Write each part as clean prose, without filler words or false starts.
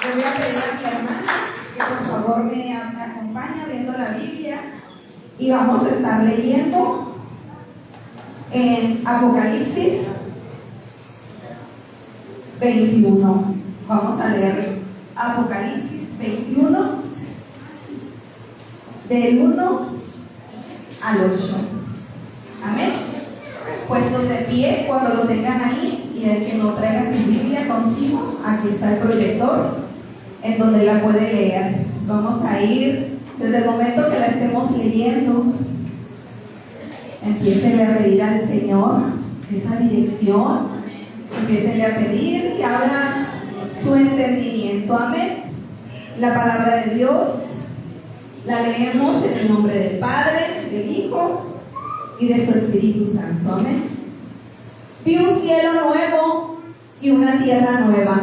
Le voy a pedir a mi hermana que por favor me acompañe abriendo la Biblia y vamos a estar leyendo en Apocalipsis 21. Vamos a leer Apocalipsis 21 del 1 al 8. Amén. Puestos de pie cuando lo tengan ahí, y el que no traiga su Biblia consigo, aquí está el proyector en donde la puede leer. Vamos a ir desde el momento que la estemos leyendo. Empiecen a pedir al Señor esa dirección. Empiecen a pedir que abra su entendimiento. Amén. La palabra de Dios la leemos en el nombre del Padre, del Hijo y de su Espíritu Santo. Amén. Vi un cielo nuevo y una tierra nueva,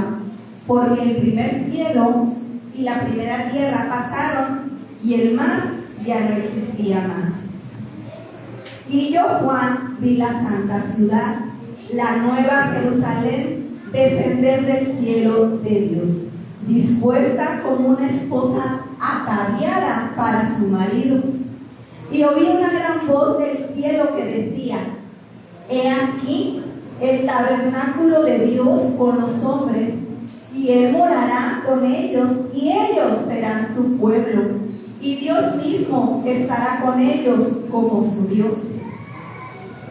porque el primer cielo y la primera tierra pasaron y el mar ya no existía más. Y yo, Juan, vi la santa ciudad, la nueva Jerusalén, descender del cielo de Dios, dispuesta como una esposa ataviada para su marido. Y oí una gran voz del cielo que decía: He aquí el tabernáculo de Dios con los hombres, y Él morará con ellos, y ellos serán su pueblo, y Dios mismo estará con ellos como su Dios.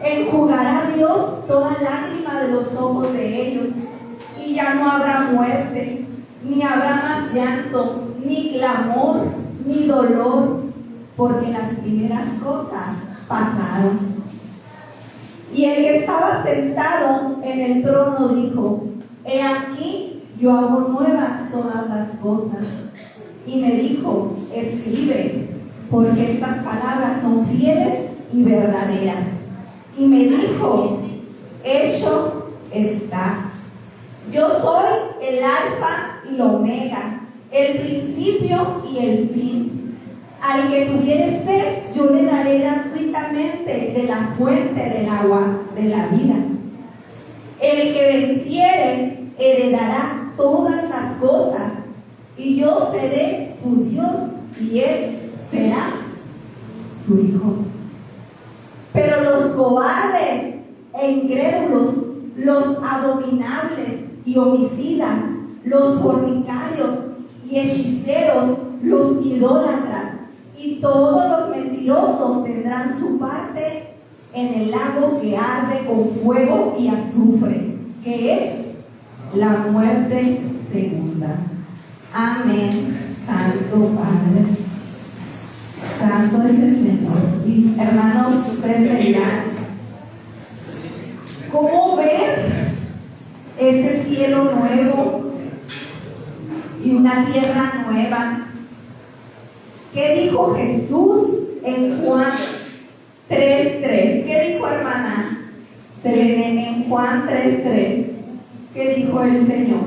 Enjugará Dios toda lágrima de los ojos de ellos, y ya no habrá muerte, ni habrá más llanto, ni clamor, ni dolor, porque las primeras cosas pasaron. Y el que estaba sentado en el trono dijo: He aquí, yo hago nuevas todas las cosas. Y me dijo: Escribe, porque estas palabras son fieles y verdaderas. Y me dijo: Hecho está. Yo soy el Alfa y la Omega, el principio y el fin. Al que tuviere sed, yo le daré gratuitamente de la fuente del agua de la vida. El que venciere heredará todas las cosas, y yo seré su Dios, y él será su hijo. Pero los cobardes e incrédulos, los abominables y homicidas, los fornicarios y hechiceros, los idólatras y todos los mentirosos tendrán su parte en el lago que arde con fuego y azufre, que es la muerte segunda. Amén. Santo Padre, santo es el Señor. Y hermanos, comprenderán cómo ver ese cielo nuevo y una tierra nueva. ¿Qué dijo Jesús en Juan 3:3? ¿Qué dijo, hermana? Se lee en Juan 3:3. ¿Qué dijo el Señor?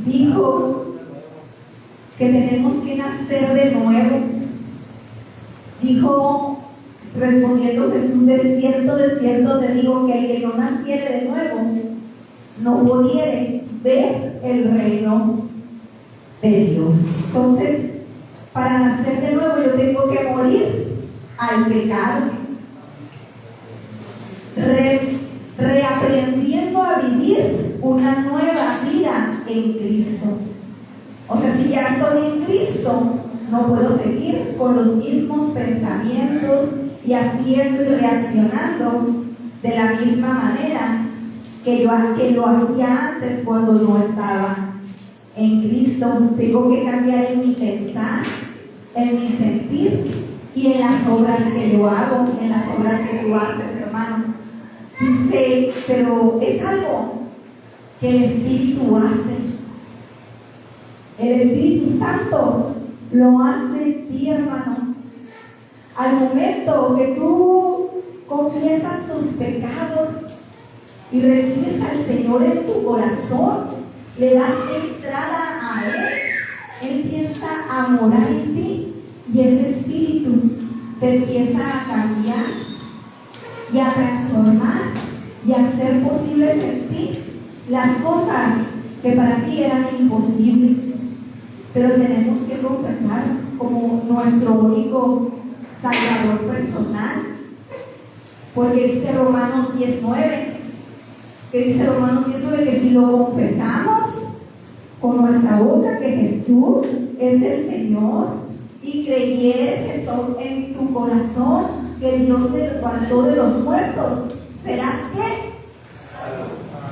Dijo que tenemos que nacer de nuevo. Dijo, respondiendo Jesús: de cierto te digo que el que no naciere de nuevo no pudiere ver el reino de Dios. Entonces, para nacer de nuevo yo tengo que morir al pecado, reaprendiendo a vivir una nueva vida en Cristo. O sea, si ya estoy en Cristo, no puedo seguir con los mismos pensamientos y haciendo y reaccionando de la misma manera que lo hacía antes cuando no estaba en Cristo. Tengo que cambiar en mi pensar, en mi sentir y en las obras que yo hago, en las obras que tú haces, hermano. Dice, pero es algo que el Espíritu hace. El Espíritu Santo lo hace en ti, hermano. Al momento que tú confiesas tus pecados y recibes al Señor en tu corazón, le das entrada a Él, Él empieza a morar en ti y ese Espíritu te empieza a cambiar y a transformar y a hacer posibles en ti las cosas que para ti eran imposibles, pero tenemos que confesar como nuestro único Salvador personal, porque dice Romanos 10:9, que si lo confesamos con nuestra boca que Jesús es el Señor y creyeres en tu corazón que Dios te levantó de los muertos, serás ¿qué?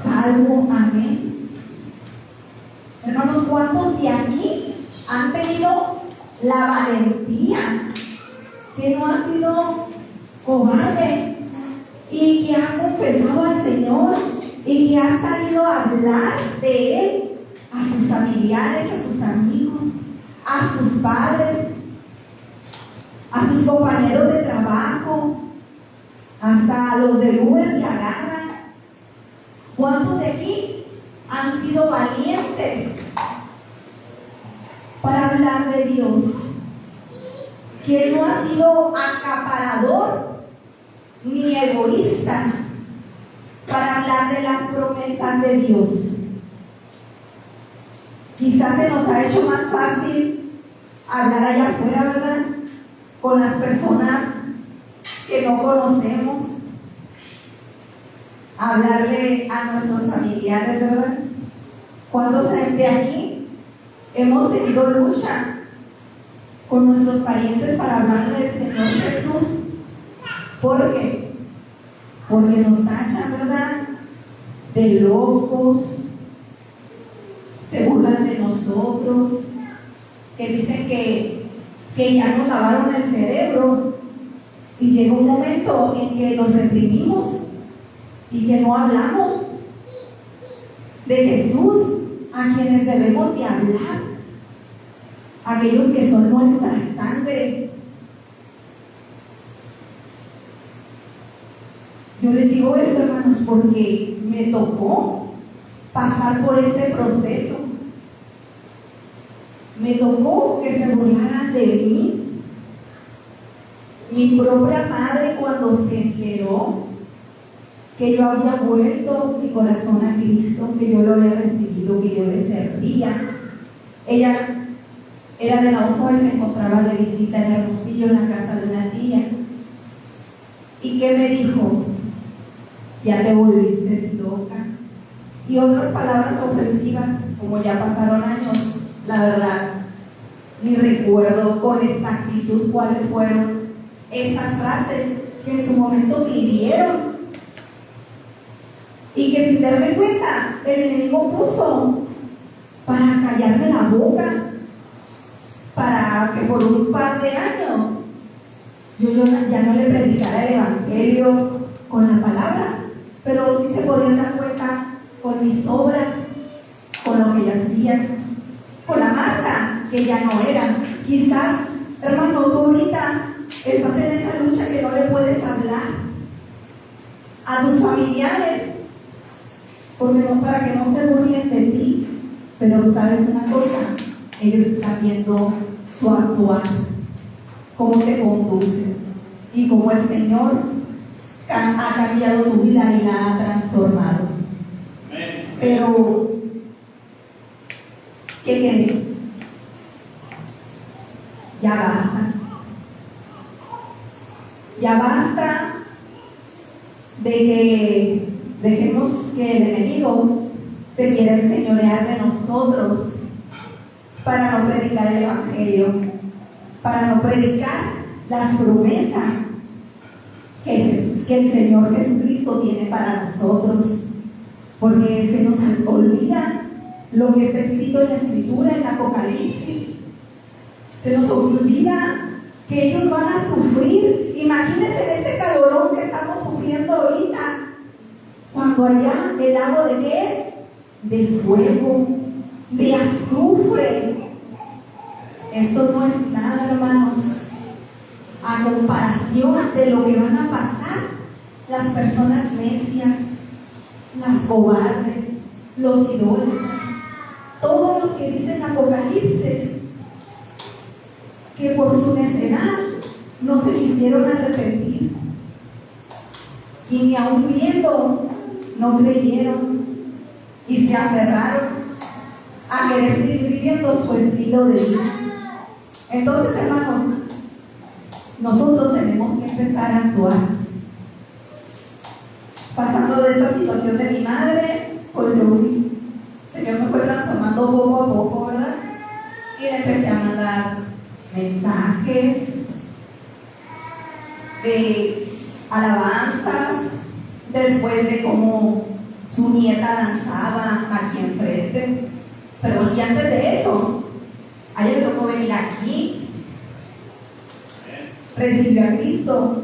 Salvo. Amén. Hermanos, ¿cuántos de aquí han tenido la valentía, que no ha sido cobarde y que ha confesado al Señor y que ha salido a hablar de Él a sus familiares, a sus amigos, a sus padres, a sus compañeros de trabajo, hasta a los del Uber que agarran? ¿Cuántos de aquí han sido valientes para hablar de Dios? ¿Quién no ha sido acaparador ni egoísta para hablar de las promesas de Dios? Quizás se nos ha hecho más fácil hablar allá afuera, ¿verdad? Con las personas que no conocemos, hablarle a nuestros familiares, ¿verdad? ¿Cuántos de aquí hemos tenido lucha con nuestros parientes para hablarle del Señor Jesús? ¿Por qué? Porque nos tachan, ¿verdad?, de locos, se burlan de nosotros, que dicen que ya nos lavaron el cerebro, y llega un momento en que nos reprimimos y que no hablamos de Jesús, a quienes debemos de hablar, aquellos que son nuestra sangre. Yo les digo esto, hermanos, porque me tocó pasar por ese proceso. Me tocó que se burlaran de mí. Mi propia madre, cuando se enteró que yo había vuelto mi corazón a Cristo, que yo lo había recibido, que yo le servía, ella era de Naujo y se encontraba de visita en Hermosillo, en la casa de una tía. ¿Y qué me dijo? Ya te volviste loca. Y otras palabras ofensivas, como ya pasaron años, la verdad, ni recuerdo con exactitud cuáles fueron esas frases que en su momento me hirieron. Y que sin darme cuenta, el enemigo puso para callarme la boca, para que por un par de años yo ya no le predicara el evangelio con la palabra, pero sí se podían dar cuenta con mis obras, con lo que yo hacía, con la marca que ya no era. Quizás, hermano, tú ahorita estás en esa lucha que no le puedes hablar a tus familiares, porque no, para que no se burlen de ti, pero sabes una cosa, ellos están viendo tu actuar, cómo te conduces y cómo el Señor ha cambiado tu vida y la ha transformado. Pero, ¿qué quieres? Ya basta. Ya basta de que dejemos que el enemigo se quiera enseñorear de nosotros para no predicar el evangelio, para no predicar las promesas que el Señor Jesucristo tiene para nosotros, porque se nos olvida lo que está escrito en la Escritura, en Apocalipsis. Se nos olvida que ellos van a sufrir. Imagínense en este calorón que estamos sufriendo ahorita, cuando allá el lago de qué es, de fuego, de azufre. Esto no es nada, hermanos, a comparación de lo que van a pasar las personas necias, las cobardes, los idólatras, todos los que dicen Apocalipsis que por su necedad no se quisieron arrepentir, y ni aun viendo no creyeron y se aferraron a querer seguir viviendo su estilo de vida. Entonces, hermanos, nosotros tenemos que empezar a actuar. Pasando de esta situación de mi madre, pues el Señor me fue transformando poco a poco, ¿verdad? Y le empecé a mandar mensajes de alabanzas, después de cómo su nieta danzaba aquí enfrente. Pero y antes de eso, a ella le tocó venir aquí, recibió a Cristo,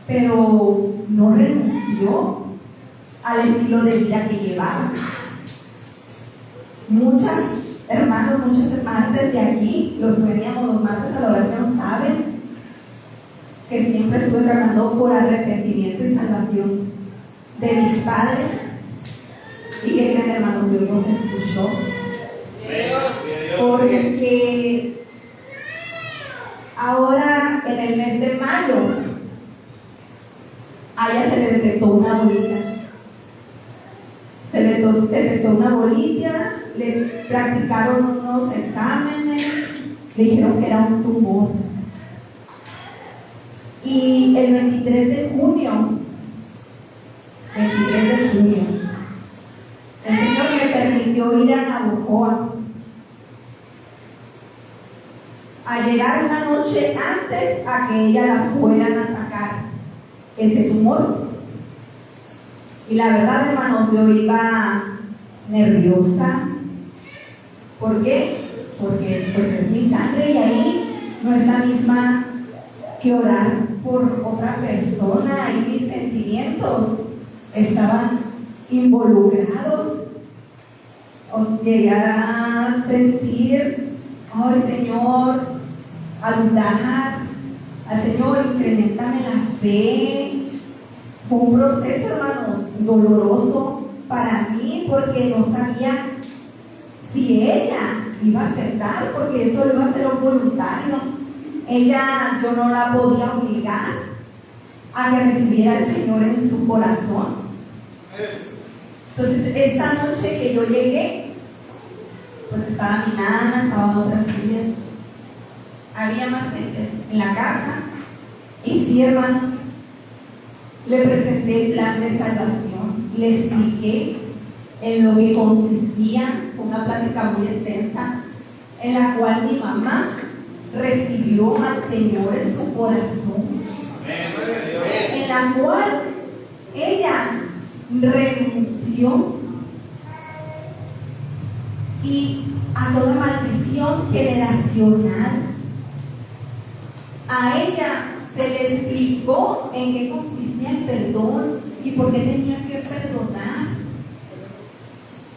pero no renunció al estilo de vida que llevaba. Muchas hermanos, muchas hermanas desde aquí, los que veníamos los martes a la oración, saben que siempre estuve tratando por arrepentimiento y salvación de mis padres. Y que creen, hermanos, Dios nos escuchó. Porque ahora en el mes de mayo a ella se le detectó una bolita. Se le detectó una bolita, le practicaron unos exámenes, le dijeron que era un tumor. Y el 23 de junio, el Señor me permitió ir a Navojoa. A llegar una noche antes a que ella la fueran a sacar ese tumor. Y la verdad, hermanos, yo iba nerviosa. ¿Por qué? Porque pues es mi sangre y ahí no es la misma que orar por otra persona. Ahí mis sentimientos estaban involucrados. Os llegué a sentir, ay Señor, a dudar, al Señor, incrementame la fe. Fue un proceso, hermanos, doloroso para mí, porque no sabía si ella iba a aceptar, porque eso iba a ser voluntario. Ella, yo no la podía obligar a que recibiera al Señor en su corazón. Entonces, esa noche que yo llegué, pues estaba mi nana, estaban otras hijas, había más gente en la casa. Y sí, hermanos, le presenté el plan de salvación, le expliqué en lo que consistía. Fue una plática muy extensa en la cual mi mamá recibió al Señor en su corazón, en la cual ella renunció y a toda maldición generacional. A ella se le explicó en qué consistía el perdón y por qué tenía que perdonar.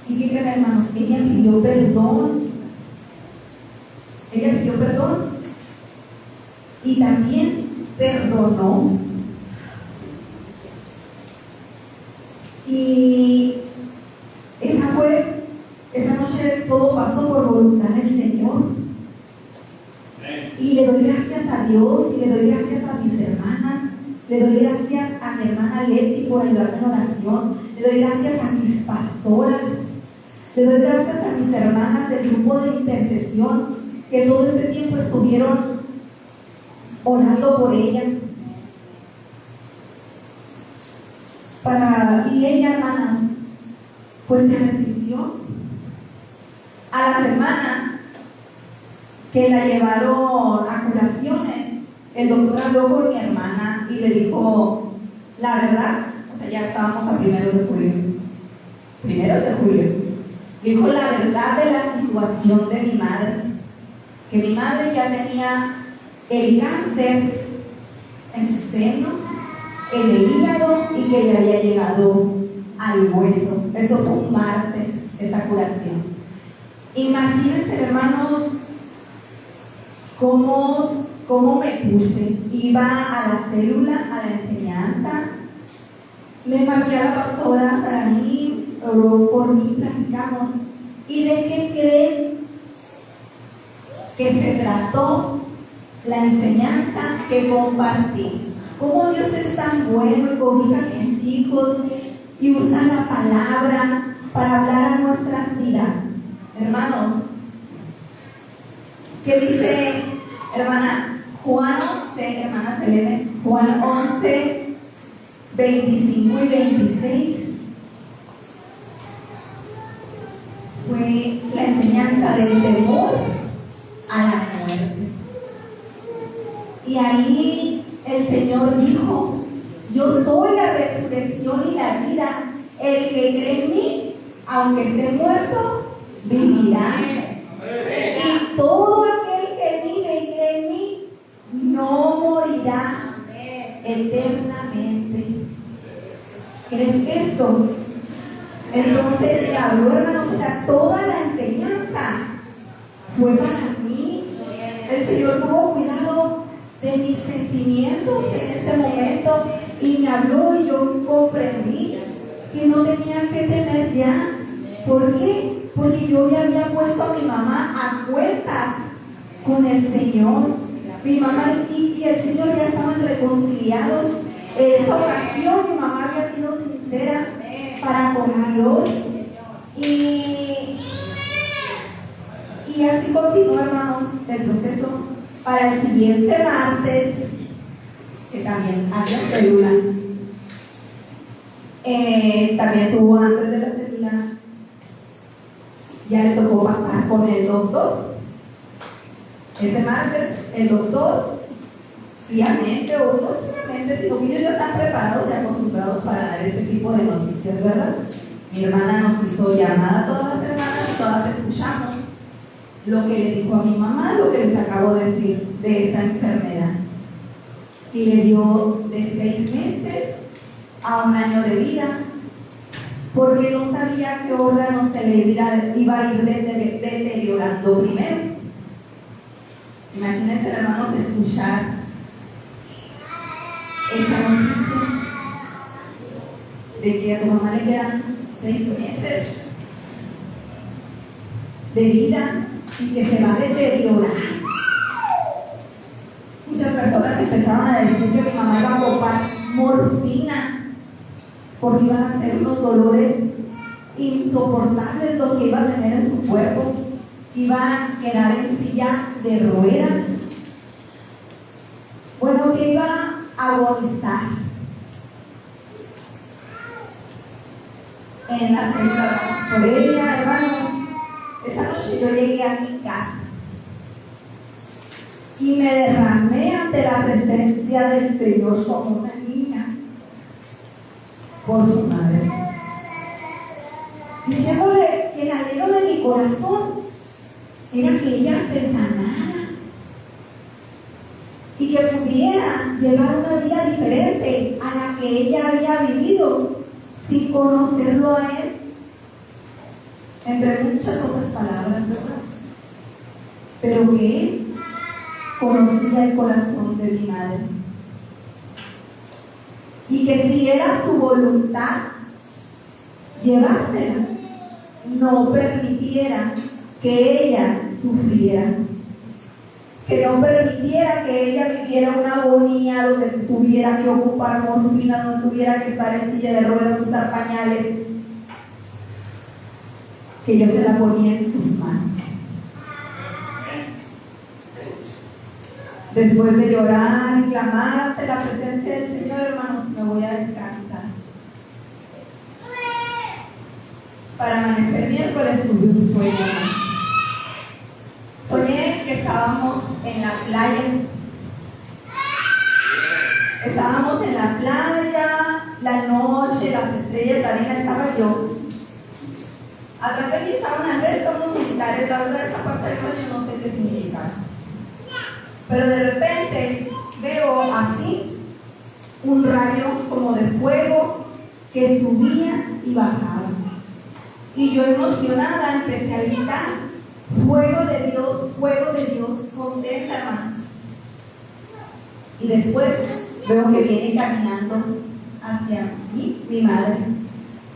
¿Y qué creen, hermanos? Ella pidió perdón. Ella pidió perdón y también perdonó. Y esa noche todo pasó por voluntad del Señor. Y le doy gracias a Dios y le doy gracias a mis hermanas. Le doy gracias a mi hermana Leti por ayudarme en oración. Le doy gracias a mis pastoras. Le doy gracias a mis hermanas del grupo de intercesión que todo este tiempo estuvieron orando por ella. Y ella, hermanas, pues se arrepintió. A la semana que la llevaron a curaciones, el doctor habló con mi hermana y le dijo la verdad. O sea, ya estábamos a 1 de julio. 1 de julio. Dijo la verdad de la situación de mi madre. Que mi madre ya tenía el cáncer en su seno, en el hígado, y que le había llegado al hueso. Eso fue un martes, esa curación. Imagínense, hermanos, cómo me puse. Iba a la célula, a la enseñanza, le marqué a la pastora Saraní, oró por mí, platicamos. ¿Y de qué creen que se trató la enseñanza que compartí? Cómo Dios es tan bueno y cobija a sus hijos y usa la palabra para hablar a nuestras vidas. Hermanos, ¿qué dice, hermana? Juan 11, hermana Selene, Juan 11, 25 y 26. Fue la enseñanza del temor a la muerte. Y ahí el Señor dijo: yo soy la resurrección y la vida. El que cree en mí, aunque esté muerto, vivirá. Y todo aquel que vive y cree en mí no morirá eternamente. ¿Crees esto? Entonces me habló, hermanos, o sea, toda la enseñanza fue para mí. El Señor tuvo cuidado de mis sentimientos en ese momento y me habló y yo comprendí que no tenía que temer ya. ¿Por qué? Porque yo ya había puesto a mi mamá a cuentas con el Señor. Mi mamá y el Señor ya estaban reconciliados. En esta ocasión mi mamá había sido sincera para con Dios. Y así continuó, hermanos, el proceso. Para el siguiente martes, que también había célula, también tuvo antes de la célula, ya le tocó pasar con el doctor. Ese martes, el doctor, fríamente o no solamente, sino que ellos ya están preparados y acostumbrados para dar este tipo de noticias, ¿verdad? Mi hermana nos hizo llamada a todas las hermanas y todas escuchamos lo que le dijo a mi mamá, lo que les acabo de decir de esa enfermedad. Y le dio de 6 meses a 1 año de vida, porque no sabía qué órgano se le iba a ir deteriorando primero. Imagínense, hermanos, escuchar esa noticia de que a tu mamá le quedan 6 meses de vida y que se va a deteriorar. Muchas personas empezaron a decir que mi mamá iba a ocupar morfina porque iban a ser unos dolores insoportables los que iba a tener en su cuerpo. Iba a quedar en silla de ruedas. Bueno, que iba a agonizar. En la célula vamos por ella, hermanos. Esa noche yo llegué a mi casa y me derramé ante la presencia del Señor como una niña por su madre, diciéndole que el anhelo de mi corazón era que ella se sanara y que pudiera llevar una vida diferente a la que ella había vivido sin conocerlo a Él, entre muchas otras palabras, ¿verdad? Pero que Él conocía el corazón de mi madre y que si era su voluntad llevársela, no permitiera que ella sufriera, que no permitiera que ella viviera una agonía donde tuviera que ocupar morfina, donde tuviera que estar en silla de ruedas, usar pañales, que yo se la ponía en sus manos. Después de llorar y clamar ante la presencia del Señor, hermanos, me voy a descansar. Para amanecer miércoles tuve un sueño, hermanos. Soñé que estábamos en la playa. Estábamos en la playa, la noche, las estrellas, también estaba yo. Atrás de mí estaban unos militares, la verdad esa parte del sueño no sé qué significa. Pero de repente veo así un rayo como de fuego que subía y bajaba. Y yo emocionada empecé a gritar: fuego de Dios, contenta, hermanos. Y después veo que viene caminando hacia mí, mi madre.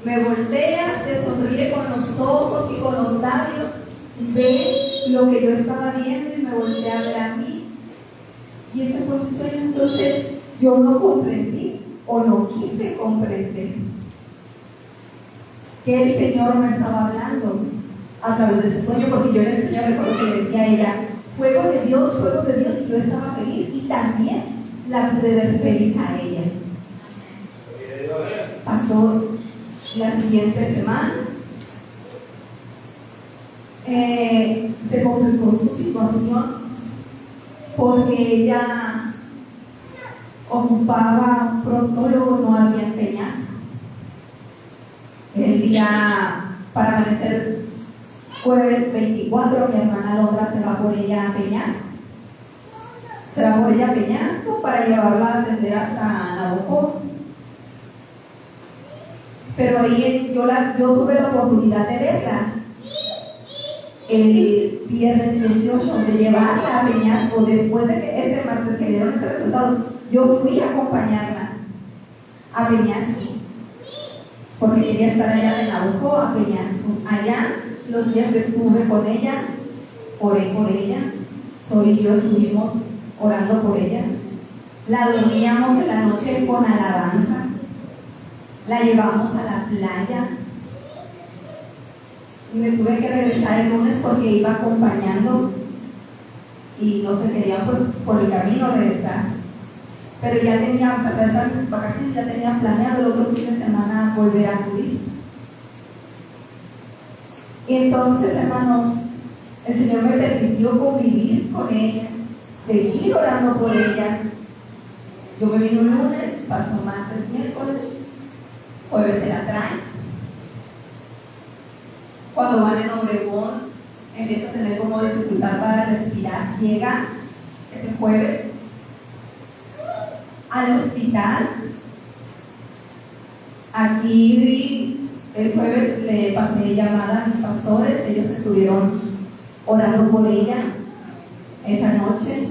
Me voltea, se sonríe con los ojos y con los labios, ve lo que yo estaba viendo y me voltea a ver a mí. Y ese fue mi sueño. Entonces yo no comprendí o no quise comprender que el Señor me estaba hablando a través de ese sueño, porque yo en el sueño recuerdo que le decía a ella, fuego de Dios, y yo estaba feliz y también la pude ver feliz a ella. Pasó la siguiente semana, se complicó su situación porque ella ocupaba un proctólogo, no había en Peñasco. El día para amanecer jueves 24, mi hermana Londra se va por ella a Peñasco. Se va por ella a Peñasco para llevarla a atender hasta Navajo. Pero ahí yo tuve la oportunidad de verla el viernes 18, de llevarla a Peñasco. Después de que ese martes que dieron este resultado, yo fui a acompañarla a Peñasco, porque quería estar allá de Navajo a Peñasco. Allá, los días que estuve con ella, oré por ella. Sol y yo estuvimos orando por ella. La dormíamos en la noche con alabanzas. La llevamos a la playa. Me tuve que regresar el lunes porque iba acompañando y no se quería pues por el camino regresar. Pero ya teníamos, a pesar de mis vacaciones, ya tenía planeado el otro fin de semana volver a acudir. Y entonces, hermanos, el Señor me permitió convivir con ella, seguir orando por ella. Yo me vine un lunes, pasó martes, miércoles, jueves se la traen. Cuando van en Obregón, empieza a tener como dificultad para respirar. Llega ese jueves al hospital. Aquí el jueves le pasé llamada a mis pastores, ellos estuvieron orando por ella esa noche.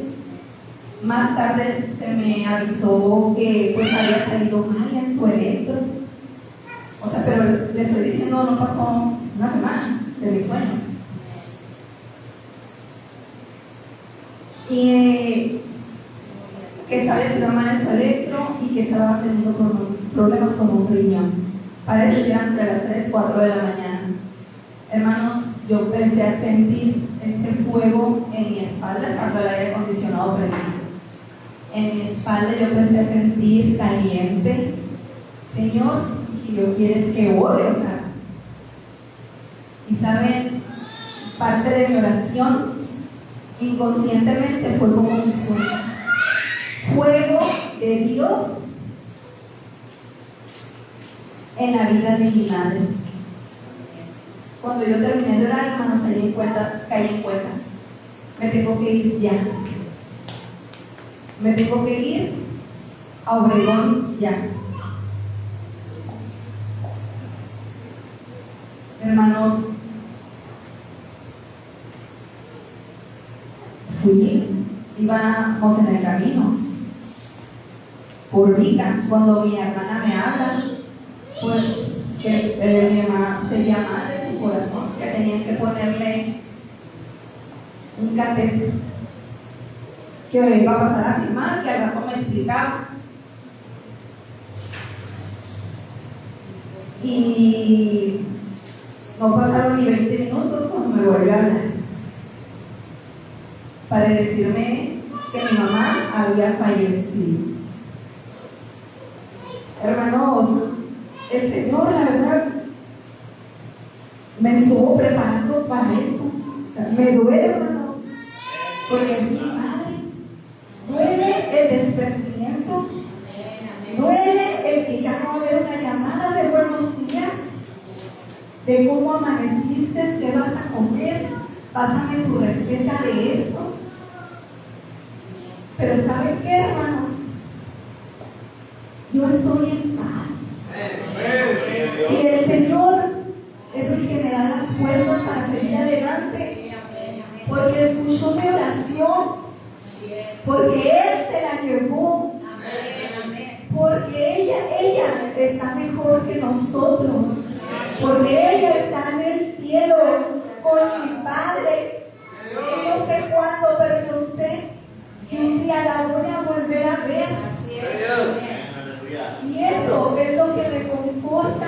Más tarde se me avisó que pues había salido mal en su electro. O sea, pero le estoy diciendo, no pasó una semana de mi sueño. Y que estaba haciendo mal en su electro y que estaba teniendo problemas con un riñón. Para eso ya entre las 3, 4 de la mañana. Hermanos, yo empecé a sentir ese fuego en mi espalda, estando el aire acondicionado prendido. En mi espalda yo empecé a sentir caliente. Señor, si yo quieres que ore, o sea. Y saben, parte de mi oración inconscientemente fue como mi sueño. Fuego de Dios en la vida de mi madre. Cuando yo terminé de orar, hermanos, caí en cuenta. Me tengo que ir ya. Me tengo que ir a Obregón ya. Hermanos, íbamos en el camino por Rica, cuando mi hermana me habla, pues que mi mamá se llama de su corazón, que tenían que ponerle un catéter, que me iba a pasar a firmar, que al rato me explicaba. Y no pasaron ni 20 minutos cuando me volvió a hablar para decirme que mi mamá había fallecido. Hermanos, el Señor, la verdad, me estuvo preparando para esto. O sea, me duele, hermanos, porque es mi madre. Duele el desprendimiento. Duele el que ya no va a haber una llamada de buenos días, de cómo amaneciste, qué vas a comer, pásame tu receta de esto. Pero ¿saben qué, hermanos? Yo estoy en paz. Y el Señor es el que me da las fuerzas para seguir adelante, porque escuchó mi oración, porque Él se la llevó, porque ella está mejor que nosotros, porque ella está en el cielo con mi Padre. Y no sé cuándo, pero yo sé que un día la voy a volver a ver. Y eso es lo que reconforta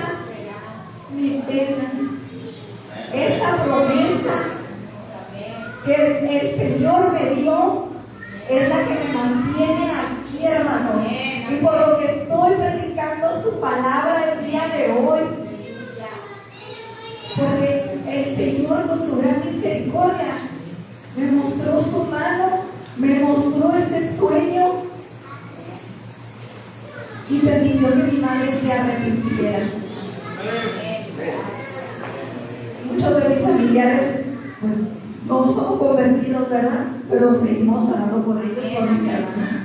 mi pena. Esa promesa que el Señor me dio es la que me mantiene aquí, hermano. Y por lo que estoy predicando su palabra el día de hoy, porque el Señor con su gran misericordia me mostró su mano, me mostró ese sueño y permitió que mi madre se arrepintiera. Muchos de mis familiares pues no somos convertidos, ¿verdad? Pero seguimos orando por ellos, por mis hermanos.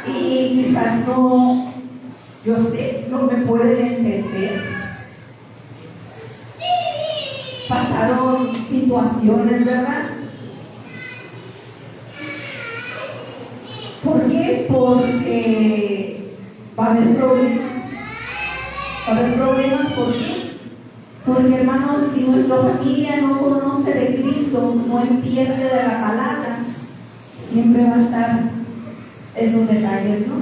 Y quizás no, yo sé, no me pueden entender. Pasaron situaciones, ¿verdad? ¿Por qué? Porque va a haber problemas. Va a haber problemas, ¿por qué? Porque, hermanos, si nuestra familia no conoce de Cristo, no entiende de la palabra, siempre va a estar esos detalles, ¿no?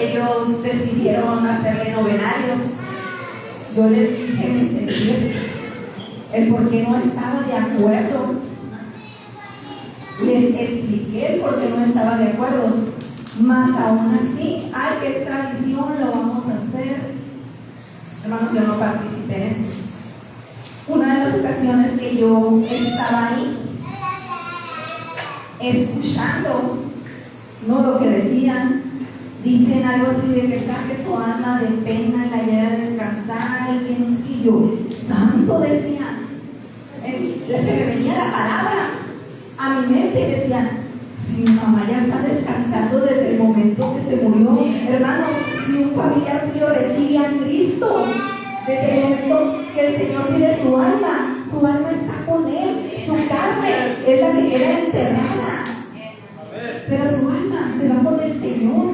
Ellos decidieron hacerle novenarios. Yo les dije mi sentir, el por qué no estaba de acuerdo. Les expliqué el por qué no estaba de acuerdo. Más aún así, ay, que es tradición, lo vamos a hacer. Hermanos, yo no participé en eso. Una de las ocasiones que yo estaba ahí, escuchando, no lo que decían, dicen algo así de que saque su alma de pena y la lleve a descansar, y yo, santo, decía, se me venía la palabra a mi mente y decían, si mi mamá ya está descansando desde el momento que se murió, hermanos, si un familiar tuyo recibe a Cristo, desde el momento que el Señor pide su alma está con él, su carne es la que queda encerrada, pero su alma se va con el Señor.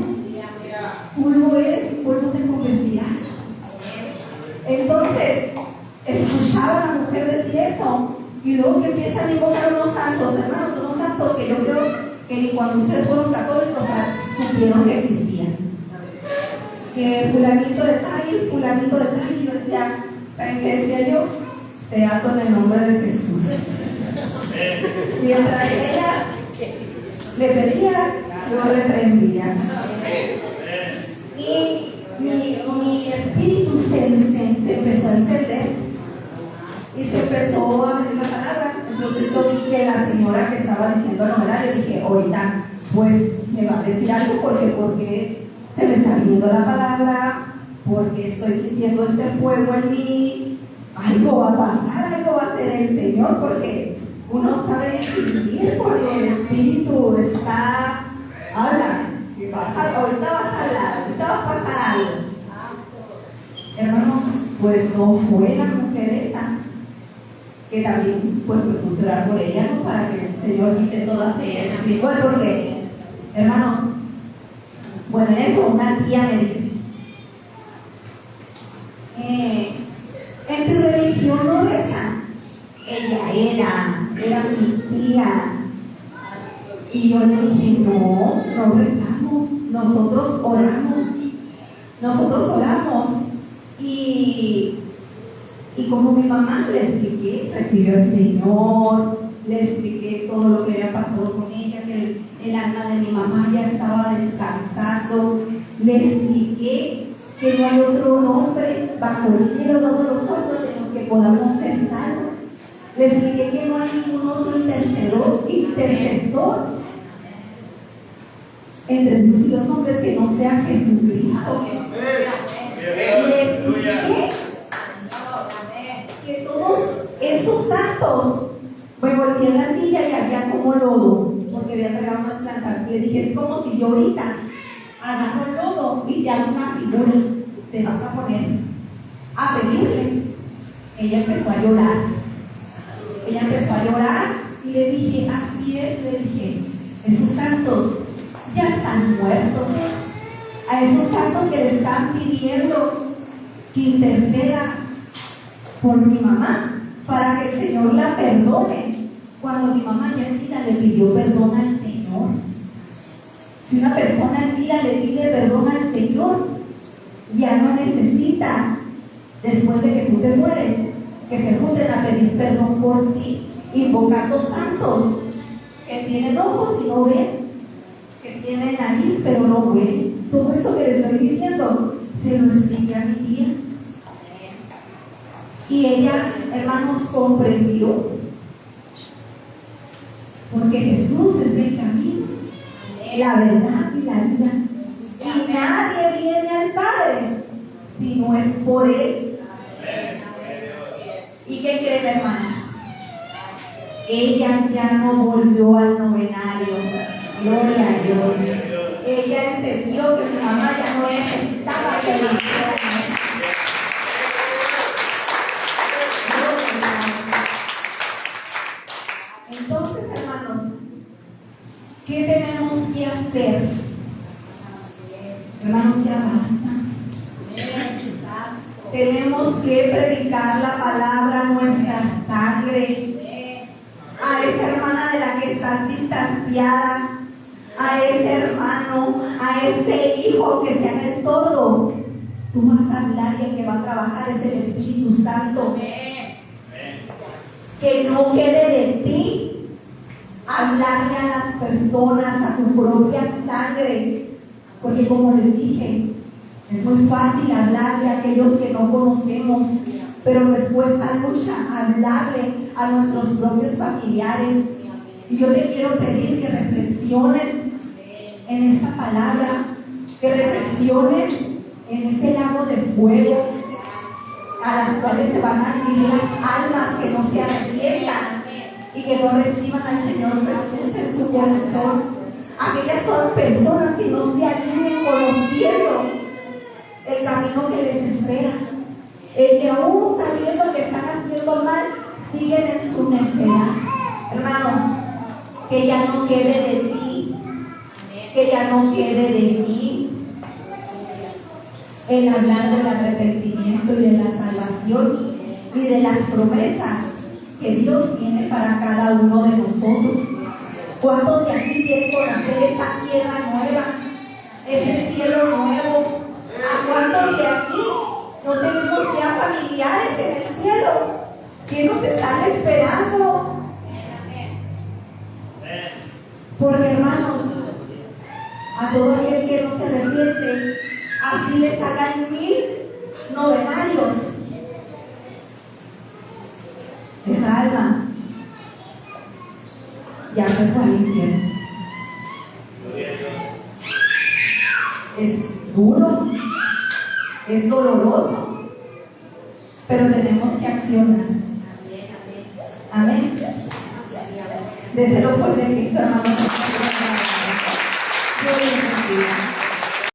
Polvo eres y polvo te convertirás. Entonces, escuchaba a la mujer decir eso, y luego que empiezan a invocar unos santos, hermanos, unos santos que yo creo que ni cuando ustedes fueron católicos supieron que existían. Que fulanito de tal, y yo decía, ¿saben qué decía yo? Te ato en el nombre de Jesús. Mientras ella le pedía, yo reprendía. Y mi espíritu se empezó a encender y se empezó a venir la palabra. Entonces yo dije a la señora que estaba diciendo novedad, le dije, ahorita pues me va a decir algo porque se me está viendo la palabra, porque estoy sintiendo este fuego en mí, algo va a pasar, algo va a hacer el Señor, porque uno sabe distinguir cuando el espíritu está, habla. Ahorita va a pasar algo. Hermanos, pues no fue la mujer esa, que también pues me puse a orar por ella, ¿no? Para que el Señor quite todas ellas. Igual porque, hermanos, bueno, en eso una tía me dice, en tu religión no rezan. Ella era mi tía. Y yo le dije, no rezamos, nosotros oramos. Y como mi mamá le expliqué, recibió el Señor, le expliqué todo lo que había pasado con ella, que el alma de mi mamá ya estaba descansando, le expliqué que no hay otro nombre bajo el cielo, todos los otros en los que podamos ser salvos. Le expliqué que no hay ningún otro intercesor entre Dios y los hombres que no sea Jesucristo. Le expliqué que todos esos santos, me volteé en la silla y había como lodo, porque había regado unas plantas. Le dije, es como si yo ahorita agarro el lodo y te hago una figura, te vas a poner a pedirle. Ella empezó a llorar y le dije, así es, le dije, esos santos ya están muertos. A esos santos que le están pidiendo que interceda por mi mamá para que el Señor la perdone, cuando mi mamá ya en vida le pidió perdón al Señor. Si una persona en vida le pide perdón al Señor, ya no necesita, después de que tú te mueres, pedir perdón por ti. Invocando santos que tienen ojos y no ven, que tienen nariz pero no huelen. Todo esto que les estoy diciendo se lo expliqué a mi tía. Y ella, hermanos, comprendió. Porque Jesús es el camino, la verdad y la vida. Y nadie viene al Padre si no es por Él. ¿Y qué creen, hermanos? Ella ya no volvió al novenario. Gloria a Dios. Ella entendió que su mamá ya no necesitaba que le hicieran eso. Entonces, hermanos, ¿qué tenemos que hacer? Hermanos, ya basta. Tenemos que predicar la palabra, nuestra sangre. A esa hermana de la que estás distanciada, a ese hermano, a ese hijo que se haga el sordo, tú vas a hablar y el que va a trabajar es el Espíritu Santo. Que no quede de ti hablarle a las personas, a tu propia sangre, porque como les dije, es muy fácil hablarle a aquellos que no conocemos, pero nos cuesta mucho hablarle a nuestros propios familiares. Y yo te quiero pedir que reflexiones en esta palabra, que reflexiones en este lago de fuego a las cuales se van a ir las almas que no se arrepientan y que no reciban al Señor Jesús en su corazón. Aquellas personas que no se alineen conociendo el camino que les espera, el que aún sabiendo que están haciendo mal, siguen en su necedad. Hermano, que ya no quede de ti, que ya no quede de mí el hablar del arrepentimiento y de la salvación y de las promesas que Dios tiene para cada uno de nosotros. ¿Cuántos de aquí quieren conocer esa tierra nueva, ese cielo nuevo? ¿A cuántos de aquí no tenemos ya familiares en el cielo que nos están esperando? Porque, hermanos, a todo aquel que no se arrepiente, así les hagan 1000 novenarios, esa alma ya se fue al infierno. Es duro, es doloroso, pero tenemos que accionar. Amén. Déselo fuerte a Cristo, hermanos. Dios les bendiga.